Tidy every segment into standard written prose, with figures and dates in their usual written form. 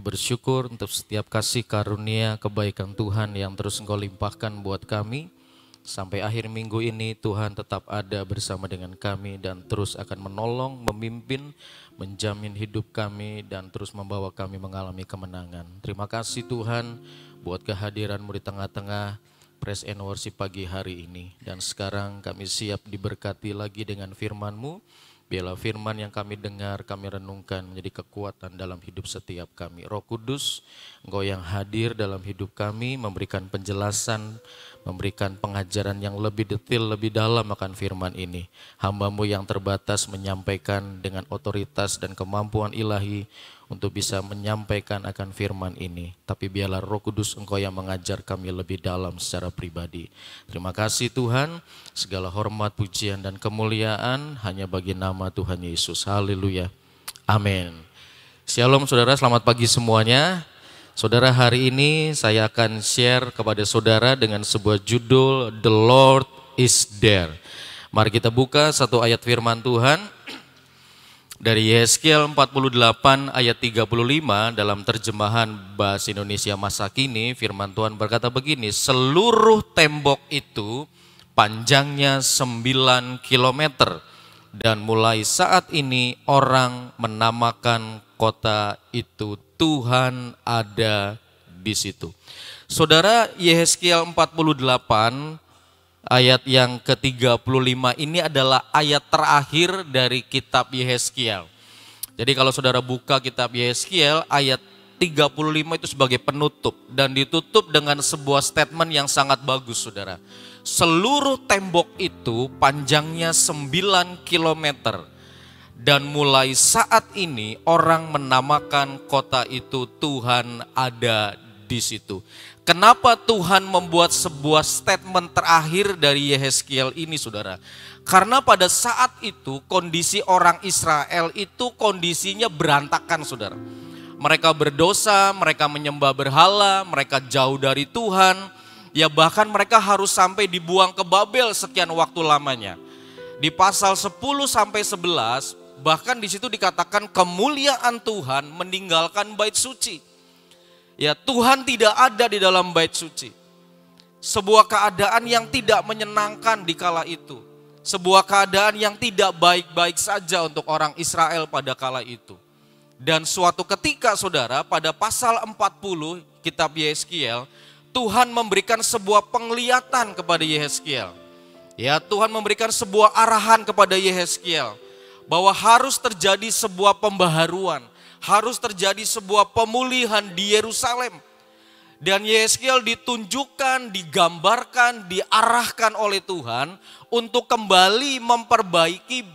Kami bersyukur untuk setiap kasih karunia kebaikan Tuhan yang terus Engkau limpahkan buat kami. Sampai akhir minggu ini Tuhan tetap ada bersama dengan kami dan terus akan menolong, memimpin, menjamin hidup kami dan terus membawa kami mengalami kemenangan. Terima kasih Tuhan buat kehadiran-Mu di tengah-tengah Praise and Worship pagi hari ini. Dan sekarang kami siap diberkati lagi dengan firman-Mu. Biarlah firman yang kami dengar, kami renungkan menjadi kekuatan dalam hidup setiap kami. Roh Kudus, Engkau yang hadir dalam hidup kami, memberikan penjelasan, memberikan pengajaran yang lebih detail, lebih dalam akan firman ini. Hamba-Mu yang terbatas menyampaikan dengan otoritas dan kemampuan ilahi untuk bisa menyampaikan akan firman ini. Tapi biarlah Roh Kudus Engkau yang mengajar kami lebih dalam secara pribadi. Terima kasih Tuhan, segala hormat, pujian, dan kemuliaan hanya bagi nama Tuhan Yesus. Haleluya. Amin. Shalom saudara, selamat pagi semuanya. Saudara, hari ini saya akan share kepada saudara dengan sebuah judul The Lord is There. Mari kita buka satu ayat firman Tuhan dari Yehezkiel 48 ayat 35 dalam terjemahan bahasa Indonesia masa kini. Firman Tuhan berkata begini, seluruh tembok itu panjangnya 9 kilometer dan mulai saat ini orang menamakan kota itu Tuhan ada di situ. Saudara, Yehezkiel 48 ayat yang ke-35 ini adalah ayat terakhir dari kitab Yehezkiel. Jadi kalau saudara buka kitab Yehezkiel, ayat 35 itu sebagai penutup. Dan ditutup dengan sebuah statement yang sangat bagus saudara. Seluruh tembok itu panjangnya 9 kilometer. Dan mulai saat ini orang menamakan kota itu Tuhan ada di situ. Kenapa Tuhan membuat sebuah statement terakhir dari Yehezkiel ini saudara? Karena pada saat itu kondisi orang Israel itu kondisinya berantakan saudara. Mereka berdosa, mereka menyembah berhala, mereka jauh dari Tuhan. Ya bahkan mereka harus sampai dibuang ke Babel sekian waktu lamanya. Di pasal 10 sampai 11 bahkan di situ dikatakan kemuliaan Tuhan meninggalkan bait suci. Ya, Tuhan tidak ada di dalam bait suci. Sebuah keadaan yang tidak menyenangkan di kala itu. Sebuah keadaan yang tidak baik-baik saja untuk orang Israel pada kala itu. Dan suatu ketika saudara, pada pasal 40 kitab Yehezkiel, Tuhan memberikan sebuah penglihatan kepada Yehezkiel. Ya, Tuhan memberikan sebuah arahan kepada Yehezkiel bahwa harus terjadi sebuah pembaharuan. Harus terjadi sebuah pemulihan di Yerusalem. Dan Yehezkiel ditunjukkan, digambarkan, diarahkan oleh Tuhan untuk kembali memperbaiki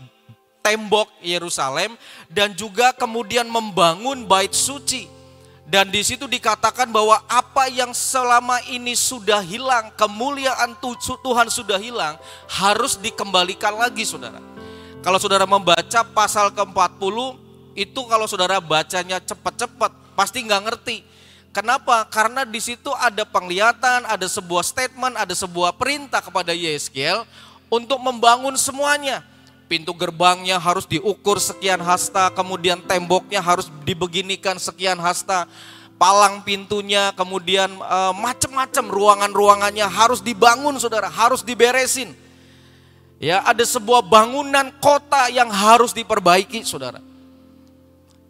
tembok Yerusalem dan juga kemudian membangun bait suci. Dan di situ dikatakan bahwa apa yang selama ini sudah hilang, kemuliaan Tuhan sudah hilang, harus dikembalikan lagi saudara. Kalau saudara membaca pasal ke-40, itu kalau saudara bacanya cepat-cepat pasti nggak ngerti. Kenapa? Karena di situ ada penglihatan, ada sebuah statement, ada sebuah perintah kepada Yehezkiel untuk membangun semuanya. Pintu gerbangnya harus diukur sekian hasta, kemudian temboknya harus dibeginikan sekian hasta, palang pintunya, kemudian macam-macam ruangan-ruangannya harus dibangun saudara, harus diberesin. Ya, ada sebuah bangunan kota yang harus diperbaiki saudara.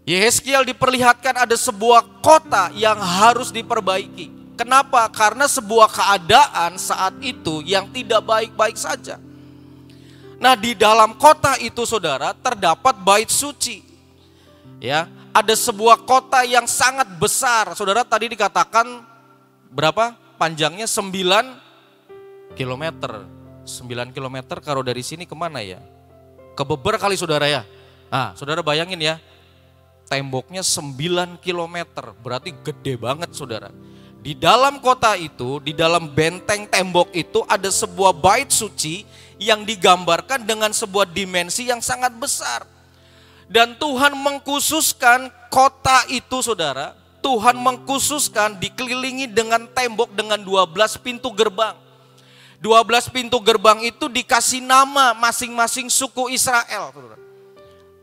Yehezkiel diperlihatkan ada sebuah kota yang harus diperbaiki. Kenapa? Karena sebuah keadaan saat itu yang tidak baik-baik saja. Nah, di dalam kota itu saudara terdapat bait suci. Ya, ada sebuah kota yang sangat besar. Saudara tadi dikatakan berapa? Panjangnya 9 kilometer. 9 kilometer kalau dari sini kemana ya? Ke Beber kali saudara ya. Nah, saudara bayangin ya. Temboknya 9 kilometer, berarti gede banget saudara. Di dalam kota itu, di dalam benteng tembok itu ada sebuah bait suci yang digambarkan dengan sebuah dimensi yang sangat besar. Dan Tuhan mengkhususkan kota itu saudara, Tuhan mengkhususkan dikelilingi dengan tembok dengan 12 pintu gerbang. 12 pintu gerbang itu dikasih nama masing-masing suku Israel saudara.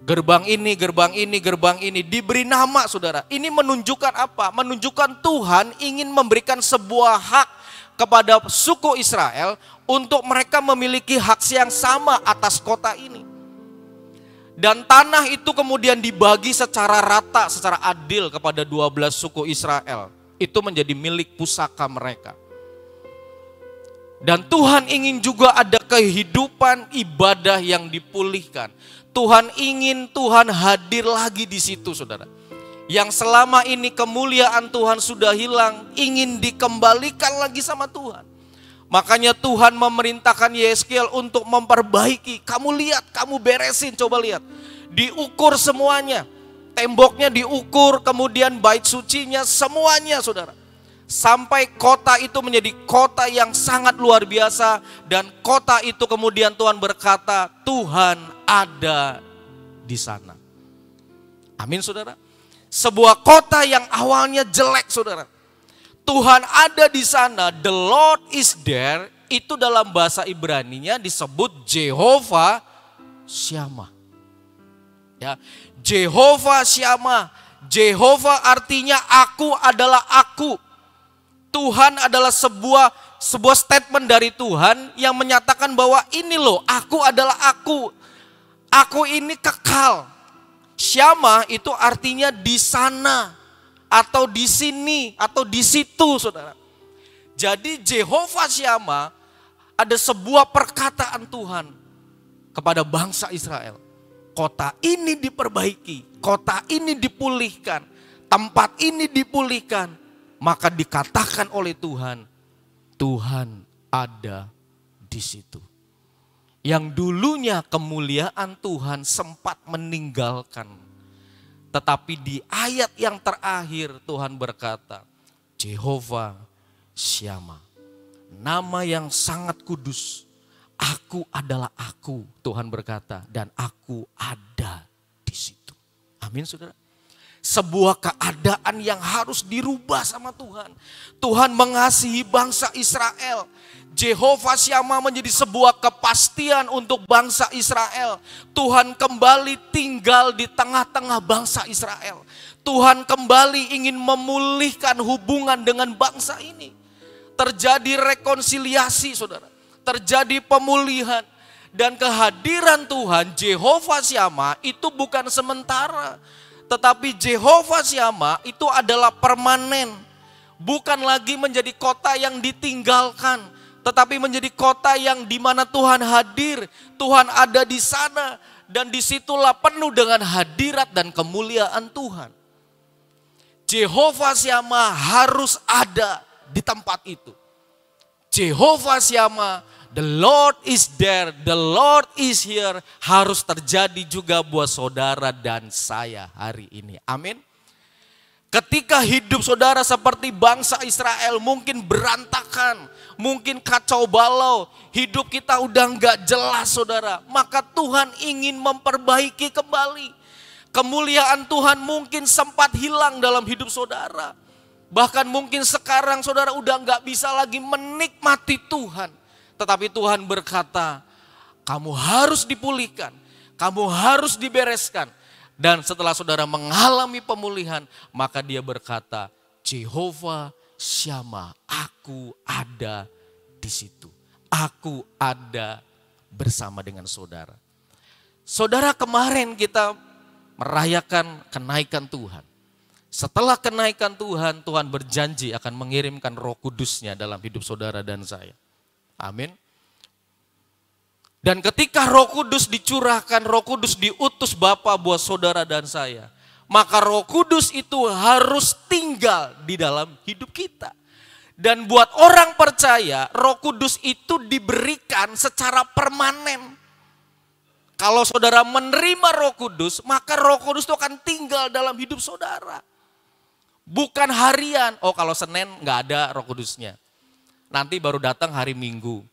Gerbang ini, gerbang ini, gerbang ini diberi nama, saudara. Ini menunjukkan apa? Menunjukkan Tuhan ingin memberikan sebuah hak kepada suku Israel untuk mereka memiliki hak yang sama atas kota ini. Dan tanah itu kemudian dibagi secara rata, secara adil kepada 12 suku Israel. Itu menjadi milik pusaka mereka. Dan Tuhan ingin juga ada kehidupan ibadah yang dipulihkan. Tuhan ingin Tuhan hadir lagi di situ, saudara. Yang selama ini kemuliaan Tuhan sudah hilang, ingin dikembalikan lagi sama Tuhan. Makanya Tuhan memerintahkan Yeskiel untuk memperbaiki. Kamu lihat, kamu beresin, coba lihat. Diukur semuanya. Temboknya diukur, kemudian bait sucinya, semuanya, saudara. Sampai kota itu menjadi kota yang sangat luar biasa. Dan kota itu kemudian Tuhan berkata, Tuhan ada di sana. Amin, saudara. Sebuah kota yang awalnya jelek, saudara. Tuhan ada di sana, the Lord is there. Itu dalam bahasa Ibraninya disebut Jehovah Syama. Ya, Jehovah Syama. Jehovah artinya aku adalah aku. Tuhan adalah sebuah statement dari Tuhan yang menyatakan bahwa ini loh, aku adalah aku. Aku ini kekal. Syama itu artinya di sana atau di sini atau di situ, saudara. Jadi Jehovah Syama ada sebuah perkataan Tuhan kepada bangsa Israel. Kota ini diperbaiki, kota ini dipulihkan, tempat ini dipulihkan. Maka dikatakan oleh Tuhan, Tuhan ada di situ. Yang dulunya kemuliaan Tuhan sempat meninggalkan. Tetapi di ayat yang terakhir Tuhan berkata, Jehovah Syama. Nama yang sangat kudus. Aku adalah aku, Tuhan berkata, dan aku ada di situ. Amin, saudara. Sebuah keadaan yang harus dirubah sama Tuhan. Tuhan mengasihi bangsa Israel. Jehovah Syama menjadi sebuah kepastian untuk bangsa Israel. Tuhan kembali tinggal di tengah-tengah bangsa Israel. Tuhan kembali ingin memulihkan hubungan dengan bangsa ini. Terjadi rekonsiliasi, saudara. Terjadi pemulihan. Dan kehadiran Tuhan, Jehovah Syama, itu bukan sementara. Tetapi Jehovah Syama itu adalah permanen. Bukan lagi menjadi kota yang ditinggalkan. Tetapi menjadi kota yang dimana Tuhan hadir. Tuhan ada di sana. Dan disitulah penuh dengan hadirat dan kemuliaan Tuhan. Jehovah Syama harus ada di tempat itu. Jehovah Syama, the Lord is there, the Lord is here, harus terjadi juga buat saudara dan saya hari ini. Amin. Ketika hidup saudara seperti bangsa Israel mungkin berantakan, mungkin kacau balau, hidup kita udah gak jelas, saudara. Maka Tuhan ingin memperbaiki kembali. Kemuliaan Tuhan mungkin sempat hilang dalam hidup saudara. Bahkan mungkin sekarang saudara udah gak bisa lagi menikmati Tuhan. Tetapi Tuhan berkata, kamu harus dipulihkan, kamu harus dibereskan. Dan setelah saudara mengalami pemulihan, maka dia berkata, Jehovah Syama, aku ada di situ. Aku ada bersama dengan saudara. Saudara, kemarin kita merayakan kenaikan Tuhan. Setelah kenaikan Tuhan, Tuhan berjanji akan mengirimkan Roh Kudus-Nya dalam hidup saudara dan saya. Amin. Dan ketika Roh Kudus dicurahkan, Roh Kudus diutus Bapa buat saudara dan saya, maka Roh Kudus itu harus tinggal di dalam hidup kita. Dan buat orang percaya, Roh Kudus itu diberikan secara permanen. Kalau saudara menerima Roh Kudus, maka Roh Kudus itu akan tinggal dalam hidup saudara. Bukan harian. Oh, kalau Senin nggak ada Roh Kudusnya. Nanti baru datang hari Minggu.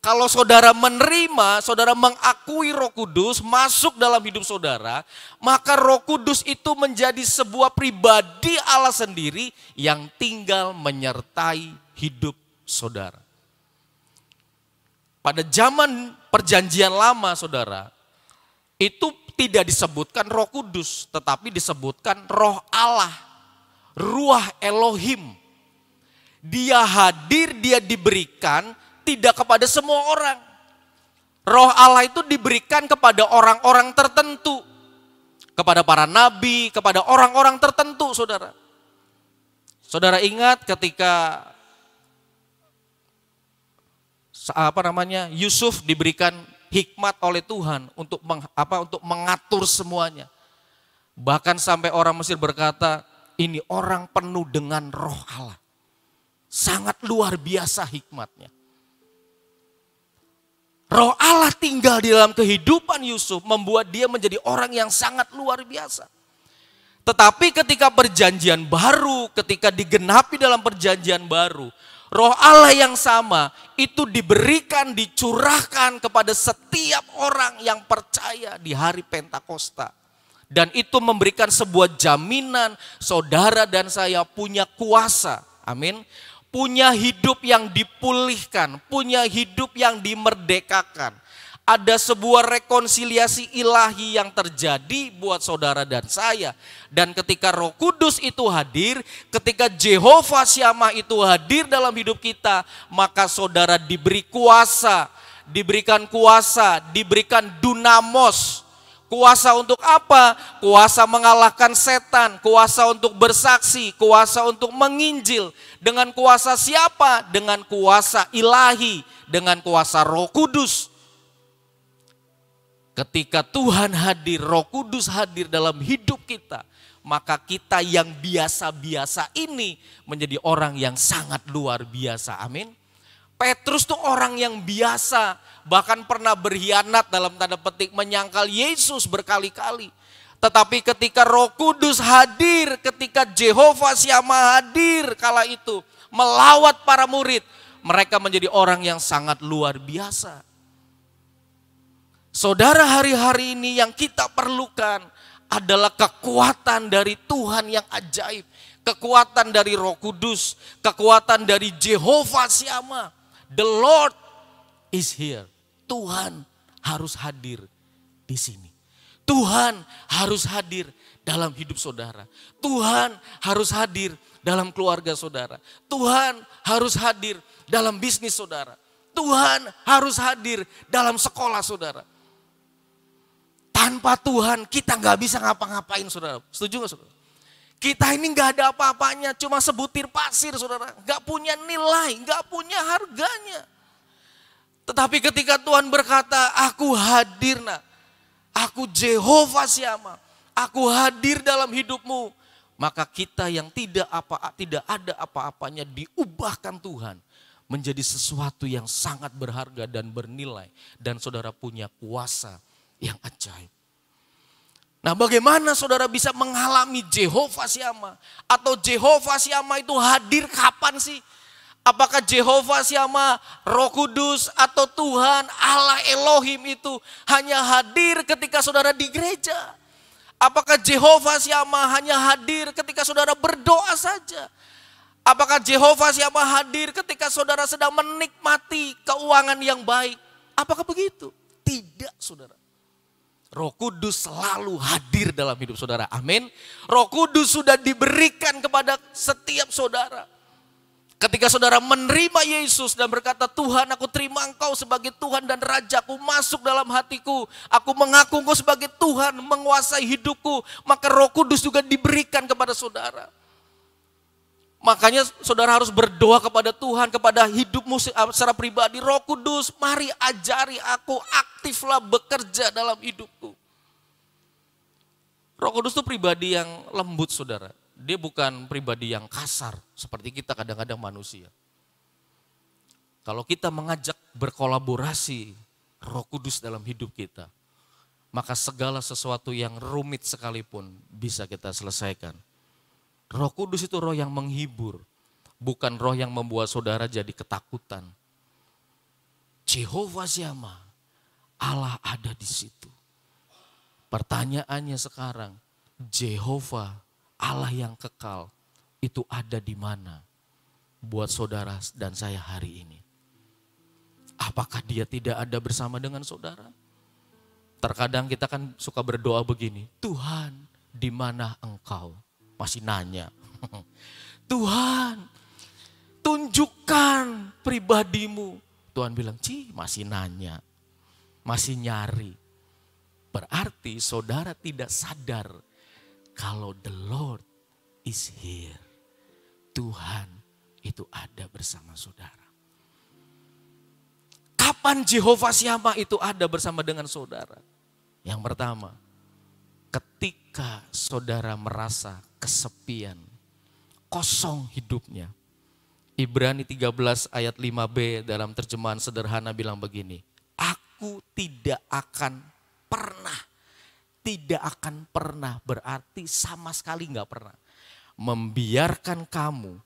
Kalau saudara menerima, saudara mengakui Roh Kudus masuk dalam hidup saudara, maka Roh Kudus itu menjadi sebuah pribadi Allah sendiri yang tinggal menyertai hidup saudara. Pada zaman perjanjian lama, saudara, itu tidak disebutkan Roh Kudus, tetapi disebutkan Roh Allah, Ruah Elohim. Dia hadir, dia diberikan tidak kepada semua orang. Roh Allah itu diberikan kepada orang-orang tertentu, kepada para nabi, kepada orang-orang tertentu, saudara. Saudara ingat ketika Yusuf diberikan hikmat oleh Tuhan untuk mengatur semuanya. Bahkan sampai orang Mesir berkata, ini orang penuh dengan Roh Allah. Sangat luar biasa hikmatnya. Roh Allah tinggal di dalam kehidupan Yusuf, membuat dia menjadi orang yang sangat luar biasa. Tetapi ketika perjanjian baru, ketika digenapi dalam perjanjian baru, Roh Allah yang sama itu diberikan, dicurahkan kepada setiap orang yang percaya di hari Pentakosta. Dan itu memberikan sebuah jaminan saudara dan saya punya kuasa. Amin. Punya hidup yang dipulihkan, punya hidup yang dimerdekakan. Ada sebuah rekonsiliasi ilahi yang terjadi buat saudara dan saya. Dan ketika Roh Kudus itu hadir, ketika Jehovah Syamah itu hadir dalam hidup kita, maka saudara diberi kuasa, diberikan dunamos. Kuasa untuk apa? Kuasa mengalahkan setan, kuasa untuk bersaksi, kuasa untuk menginjil. Dengan kuasa siapa? Dengan kuasa ilahi, dengan kuasa Roh Kudus. Ketika Tuhan hadir, Roh Kudus hadir dalam hidup kita, maka kita yang biasa-biasa ini menjadi orang yang sangat luar biasa. Amin. Petrus tuh orang yang biasa, bahkan pernah berkhianat dalam tanda petik, menyangkal Yesus berkali-kali. Tetapi ketika Roh Kudus hadir, ketika Jehovah Syamah hadir kala itu melawat para murid, mereka menjadi orang yang sangat luar biasa. Saudara, hari-hari ini yang kita perlukan adalah kekuatan dari Tuhan yang ajaib. Kekuatan dari Roh Kudus, kekuatan dari Jehovah Syamah. The Lord is here. Tuhan harus hadir di sini. Tuhan harus hadir dalam hidup saudara. Tuhan harus hadir dalam keluarga saudara. Tuhan harus hadir dalam bisnis saudara. Tuhan harus hadir dalam sekolah saudara. Tanpa Tuhan kita nggak bisa ngapa-ngapain saudara. Setuju nggak saudara? Kita ini nggak ada apa-apanya, cuma sebutir pasir saudara. Nggak punya nilai, nggak punya harganya. Tetapi ketika Tuhan berkata, aku hadir nak. Aku Jehovah Syamah. Aku hadir dalam hidupmu. Maka kita yang tidak ada apa-apanya diubahkan Tuhan. Menjadi sesuatu yang sangat berharga dan bernilai. Dan saudara punya kuasa yang ajaib. Nah, bagaimana saudara bisa mengalami Jehovah Syamah? Atau Jehovah Syamah itu hadir kapan sih? Apakah Jehovah Syamah, Roh Kudus atau Tuhan Allah Elohim itu hanya hadir ketika saudara di gereja? Apakah Jehovah Syamah hanya hadir ketika saudara berdoa saja? Apakah Jehovah Syamah hadir ketika saudara sedang menikmati keuangan yang baik? Apakah begitu? Tidak, saudara. Roh Kudus selalu hadir dalam hidup saudara. Amin. Roh Kudus sudah diberikan kepada setiap saudara. Ketika saudara menerima Yesus dan berkata, Tuhan, aku terima Engkau sebagai Tuhan dan Rajaku, masuk dalam hatiku. Aku mengaku Engkau sebagai Tuhan, menguasai hidupku. Maka Roh Kudus juga diberikan kepada saudara. Makanya saudara harus berdoa kepada Tuhan, kepada hidupmu secara pribadi. Roh Kudus, mari ajari aku, aktiflah bekerja dalam hidupku. Roh Kudus itu pribadi yang lembut saudara. Dia bukan pribadi yang kasar seperti kita kadang-kadang manusia. Kalau kita mengajak berkolaborasi Roh Kudus dalam hidup kita, maka segala sesuatu yang rumit sekalipun bisa kita selesaikan. Roh Kudus itu roh yang menghibur, bukan roh yang membuat saudara jadi ketakutan. Jehovah Syamah, Allah ada di situ. Pertanyaannya sekarang, Jehovah, Allah yang kekal, itu ada di mana buat saudara dan saya hari ini? Apakah dia tidak ada bersama dengan saudara? Terkadang kita kan suka berdoa begini, Tuhan di mana engkau? Masih nanya. Tuhan tunjukkan pribadimu. Tuhan bilang, masih nanya, masih nyari. Berarti saudara tidak sadar kalau the Lord is here. Tuhan itu ada bersama saudara. Kapan Jehovah Syama itu ada bersama dengan saudara? Yang pertama, ketika saudara merasa kesepian, kosong hidupnya. Ibrani 13 ayat 5b dalam terjemahan sederhana bilang begini. Aku tidak akan pernah berarti sama sekali gak pernah. Membiarkan kamu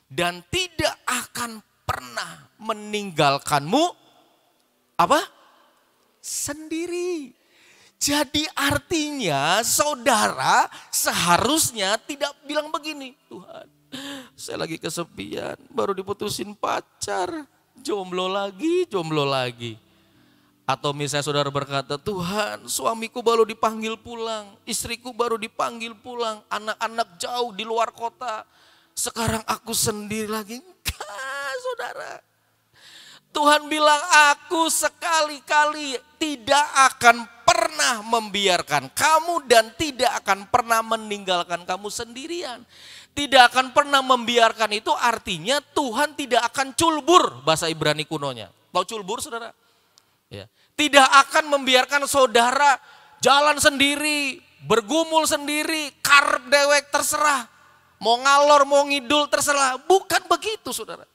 dan tidak akan pernah meninggalkanmu sendiri. Jadi artinya saudara seharusnya tidak bilang begini, Tuhan saya lagi kesepian, baru diputusin pacar, jomblo lagi. Atau misalnya saudara berkata, Tuhan suamiku baru dipanggil pulang, istriku baru dipanggil pulang, anak-anak jauh di luar kota, sekarang aku sendiri lagi. Enggak saudara. Tuhan bilang, aku sekali-kali tidak akan pernah membiarkan kamu dan tidak akan pernah meninggalkan kamu sendirian. Tidak akan pernah membiarkan itu artinya Tuhan tidak akan culbur, bahasa Ibrani kunonya. Tahu culbur saudara? Ya. Tidak akan membiarkan saudara jalan sendiri, bergumul sendiri, karep dewek terserah. Mau ngalor, mau ngidul terserah. Bukan begitu saudara.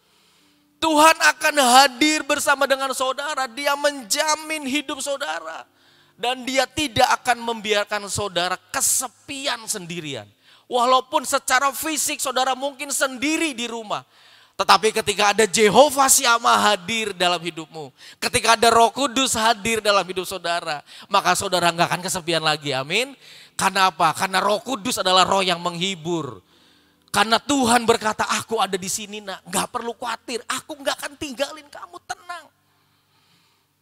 Tuhan akan hadir bersama dengan saudara, dia menjamin hidup saudara. Dan dia tidak akan membiarkan saudara kesepian sendirian. Walaupun secara fisik saudara mungkin sendiri di rumah. Tetapi ketika ada Jehovah Syama hadir dalam hidupmu. Ketika ada Roh Kudus hadir dalam hidup saudara. Maka saudara gak akan kesepian lagi, amin. Karena apa? Karena Roh Kudus adalah roh yang menghibur. Karena Tuhan berkata, aku ada di sini nak, gak perlu khawatir, aku gak akan tinggalin kamu, tenang.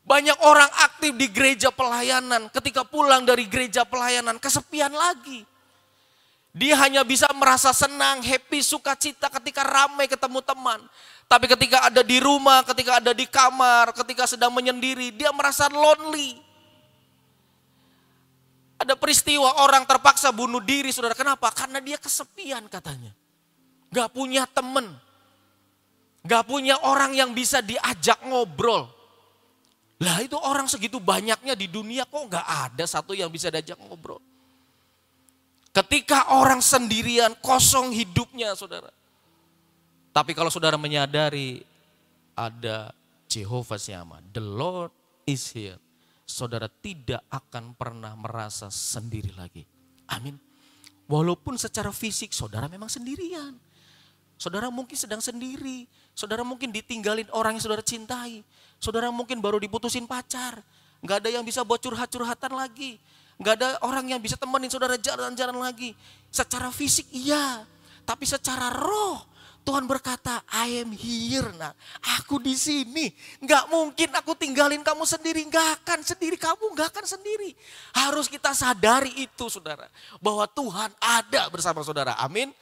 Banyak orang aktif di gereja pelayanan, ketika pulang dari gereja pelayanan kesepian lagi. Dia hanya bisa merasa senang, happy, sukacita ketika ramai ketemu teman. Tapi ketika ada di rumah, ketika ada di kamar, ketika sedang menyendiri, dia merasa lonely. Ada peristiwa orang terpaksa bunuh diri, saudara. Kenapa? Karena dia kesepian katanya. Gak punya temen. Gak punya orang yang bisa diajak ngobrol. Lah itu orang segitu banyaknya di dunia kok gak ada satu yang bisa diajak ngobrol. Ketika orang sendirian kosong hidupnya saudara. Tapi kalau saudara menyadari ada Jehovah Syama, the Lord is here. Saudara tidak akan pernah merasa sendiri lagi. Amin. Walaupun secara fisik saudara memang sendirian. Saudara mungkin sedang sendiri. Saudara mungkin ditinggalin orang yang saudara cintai. Saudara mungkin baru diputusin pacar. Gak ada yang bisa buat curhat-curhatan lagi. Gak ada orang yang bisa temenin saudara jalan-jalan lagi. Secara fisik iya. Tapi secara roh Tuhan berkata, I am here nak. Aku di sini. Gak mungkin aku tinggalin kamu sendiri. Gak akan sendiri, kamu gak akan sendiri. Harus kita sadari itu saudara. Bahwa Tuhan ada bersama saudara. Amin.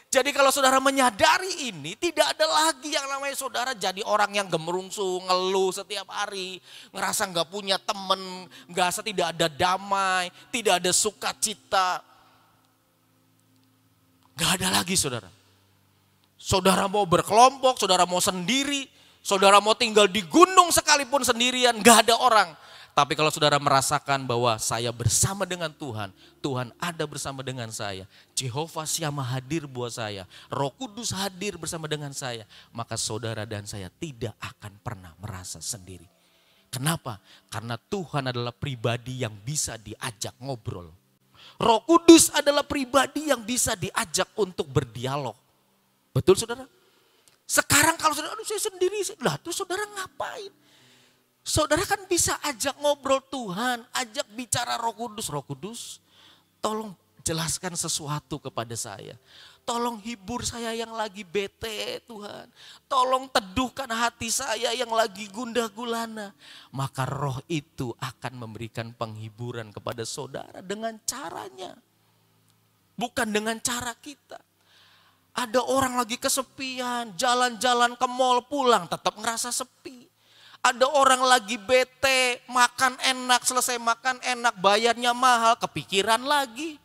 Jadi kalau saudara menyadari ini, tidak ada lagi yang namanya saudara jadi orang yang gemerungsung, ngeluh setiap hari. Ngerasa gak punya temen, ngerasa tidak ada damai, tidak ada sukacita. Gak ada lagi saudara. Saudara mau berkelompok, saudara mau sendiri, saudara mau tinggal di gunung sekalipun sendirian, gak ada orang. Tapi kalau saudara merasakan bahwa saya bersama dengan Tuhan, Tuhan ada bersama dengan saya. Jehovah Syama hadir buat saya, Roh Kudus hadir bersama dengan saya. Maka saudara dan saya tidak akan pernah merasa sendiri. Kenapa? Karena Tuhan adalah pribadi yang bisa diajak ngobrol. Roh Kudus adalah pribadi yang bisa diajak untuk berdialog. Betul saudara? Sekarang kalau saudara, saya sendiri, lah terus saudara ngapain? Saudara kan bisa ajak ngobrol Tuhan, ajak bicara Roh Kudus. Roh Kudus, tolong jelaskan sesuatu kepada saya. Tolong hibur saya yang lagi bete Tuhan. Tolong teduhkan hati saya yang lagi gundah gulana. Maka roh itu akan memberikan penghiburan kepada saudara dengan caranya. Bukan dengan cara kita. Ada orang lagi kesepian, jalan-jalan ke mall pulang tetap ngerasa sepi. Ada orang lagi bete, makan enak, selesai makan enak, bayarnya mahal, kepikiran lagi.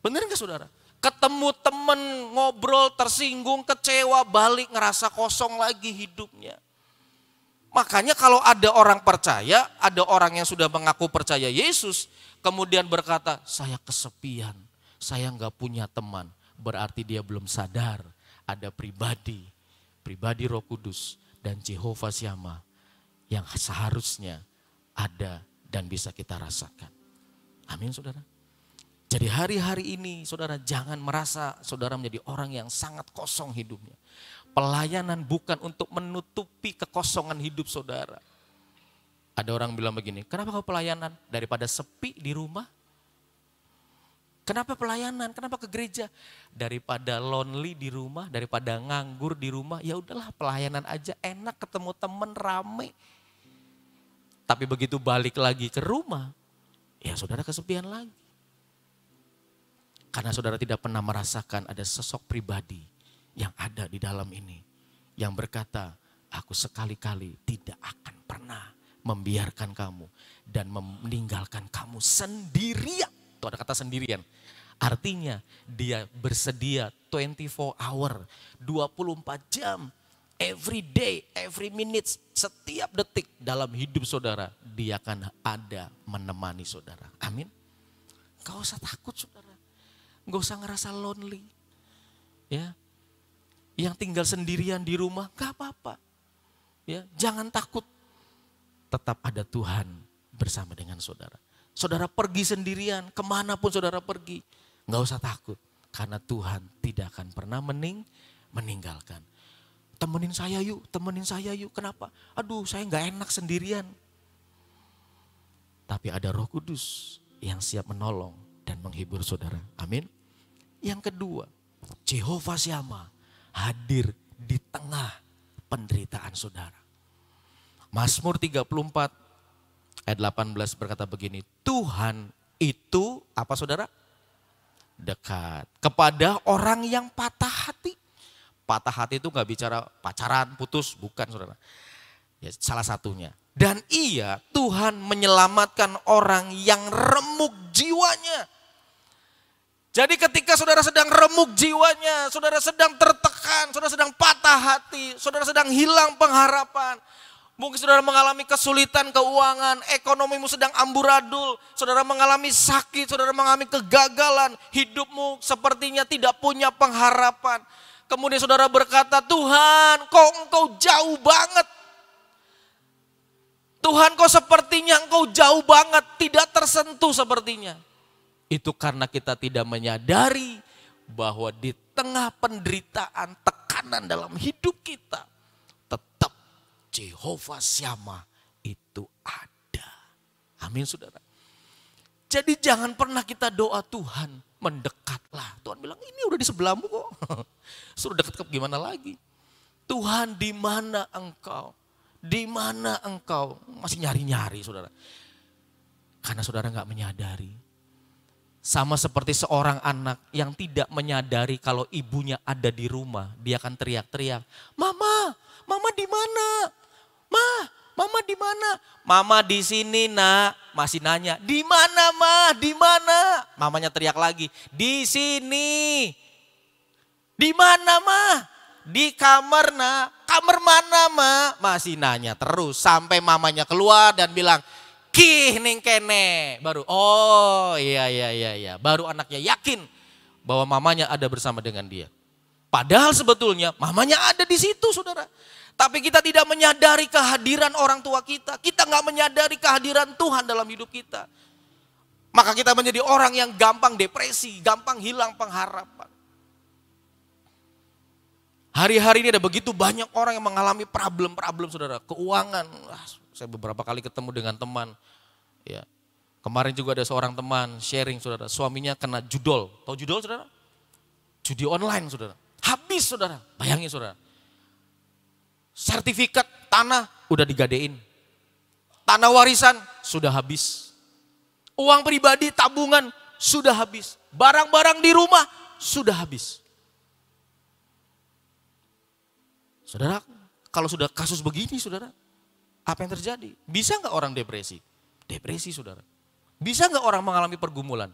Bener gak saudara? Ketemu temen, ngobrol, tersinggung, kecewa, balik ngerasa kosong lagi hidupnya. Makanya kalau ada orang percaya, ada orang yang sudah mengaku percaya Yesus, kemudian berkata, saya kesepian, saya gak punya teman. Berarti dia belum sadar ada pribadi Roh Kudus dan Jehovah Syama yang seharusnya ada dan bisa kita rasakan. Amin saudara. Jadi hari-hari ini saudara jangan merasa saudara menjadi orang yang sangat kosong hidupnya. Pelayanan bukan untuk menutupi kekosongan hidup saudara. Ada orang bilang begini, kenapa kau pelayanan? Daripada sepi di rumah. Kenapa pelayanan? Kenapa ke gereja? Daripada lonely di rumah, daripada nganggur di rumah, ya udahlah pelayanan aja enak ketemu temen rame. Tapi begitu balik lagi ke rumah, ya saudara kesepian lagi. Karena saudara tidak pernah merasakan ada sosok pribadi yang ada di dalam ini. Yang berkata, aku sekali-kali tidak akan pernah membiarkan kamu dan meninggalkan kamu sendirian. Itu ada kata sendirian. Artinya dia bersedia 24 hour, 24 jam, every day, every minute, setiap detik dalam hidup saudara. Dia akan ada menemani saudara. Amin. Gak usah takut saudara. Gak usah ngerasa lonely. Ya. Yang tinggal sendirian di rumah gak apa-apa. Ya, jangan takut. Tetap ada Tuhan bersama dengan saudara. Saudara pergi sendirian, kemanapun saudara pergi. Gak usah takut. Karena Tuhan tidak akan pernah meninggalkan. Temenin saya yuk, temenin saya yuk. Kenapa? Aduh saya gak enak sendirian. Tapi ada Roh Kudus yang siap menolong dan menghibur saudara. Amin. Yang kedua, Jehovah Syama hadir di tengah penderitaan saudara. Mazmur 34 ayat 18 berkata begini, Tuhan itu apa saudara? Dekat kepada orang yang patah hati. Patah hati itu gak bicara pacaran, putus, bukan saudara. Ya, salah satunya. Dan ia Tuhan menyelamatkan orang yang remuk jiwanya. Jadi ketika saudara sedang remuk jiwanya, saudara sedang tertekan, saudara sedang patah hati, saudara sedang hilang pengharapan. Mungkin saudara mengalami kesulitan keuangan, ekonomimu sedang amburadul, saudara mengalami sakit, saudara mengalami kegagalan, hidupmu sepertinya tidak punya pengharapan. Kemudian saudara berkata, Tuhan kok engkau jauh banget. Tuhan kok sepertinya engkau jauh banget, tidak tersentuh sepertinya. Itu karena kita tidak menyadari bahwa di tengah penderitaan, tekanan dalam hidup kita, tetap Jehovah Syama itu ada. Amin saudara. Jadi jangan pernah kita doa Tuhan mendekatlah. Tuhan bilang ini udah di sebelahmu kok. Suruh dekat gimana lagi. Tuhan di mana engkau? Di mana engkau? Masih nyari-nyari saudara. Karena saudara gak menyadari. Sama seperti seorang anak yang tidak menyadari kalau ibunya ada di rumah. Dia akan teriak-teriak, Mama, Mama di mana? Mama di mana? Mama di sini nak. Masih nanya, di mana Ma? Di mana? Mamanya teriak lagi, di sini. Di mana Ma? Di kamar nak. Kamar mana Ma? Masih nanya terus sampai mamanya keluar dan bilang, Kih ning kene. Baru oh iya. Baru anaknya yakin bahwa mamanya ada bersama dengan dia. Padahal sebetulnya mamanya ada di situ saudara. Tapi kita tidak menyadari kehadiran orang tua kita. Kita gak menyadari kehadiran Tuhan dalam hidup kita. Maka kita menjadi orang yang gampang depresi, gampang hilang pengharapan. Hari-hari ini ada begitu banyak orang yang mengalami problem saudara. Keuangan, saya beberapa kali ketemu dengan teman, ya Kemarin juga ada seorang teman sharing saudara, suaminya kena judol. Tahu judol saudara? Judi online saudara. Habis saudara, bayangin saudara. Sertifikat tanah udah digadein. Tanah warisan sudah habis. Uang pribadi tabungan sudah habis. Barang-barang di rumah sudah habis. Saudara, kalau sudah kasus begini saudara, apa yang terjadi? Bisa nggak orang depresi? Depresi saudara. Bisa nggak orang mengalami pergumulan?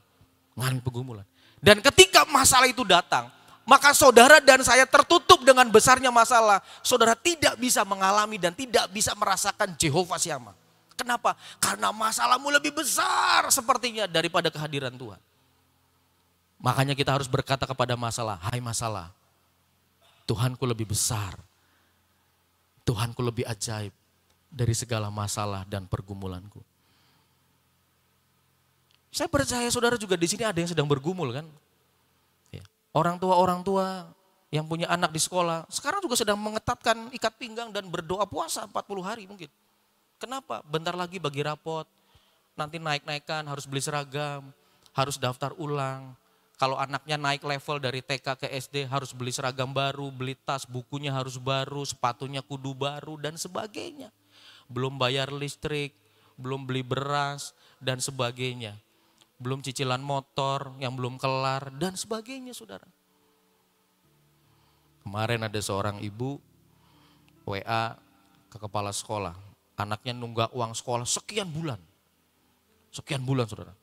Mengalami pergumulan. Dan ketika masalah itu datang, maka saudara dan saya tertutup dengan besarnya masalah. Saudara tidak bisa mengalami dan tidak bisa merasakan Jehovah Syama. Kenapa? Karena masalahmu lebih besar sepertinya daripada kehadiran Tuhan. Makanya kita harus berkata kepada masalah, hai masalah, Tuhanku lebih besar. Tuhanku lebih ajaib dari segala masalah dan pergumulanku. Saya percaya saudara juga di sini ada yang sedang bergumul kan. Ya. Orang tua yang punya anak di sekolah sekarang juga sedang mengetatkan ikat pinggang dan berdoa puasa 40 hari mungkin. Kenapa? Bentar lagi bagi rapot, nanti naik-naikan harus beli seragam, harus daftar ulang. Kalau anaknya naik level dari TK ke SD harus beli seragam baru, beli tas, bukunya harus baru, sepatunya kudu baru dan sebagainya. Belum bayar listrik, belum beli beras dan sebagainya. Belum cicilan motor yang belum kelar dan sebagainya saudara. Kemarin ada seorang ibu WA ke kepala sekolah. Anaknya nunggak uang sekolah sekian bulan. Sekian bulan saudara.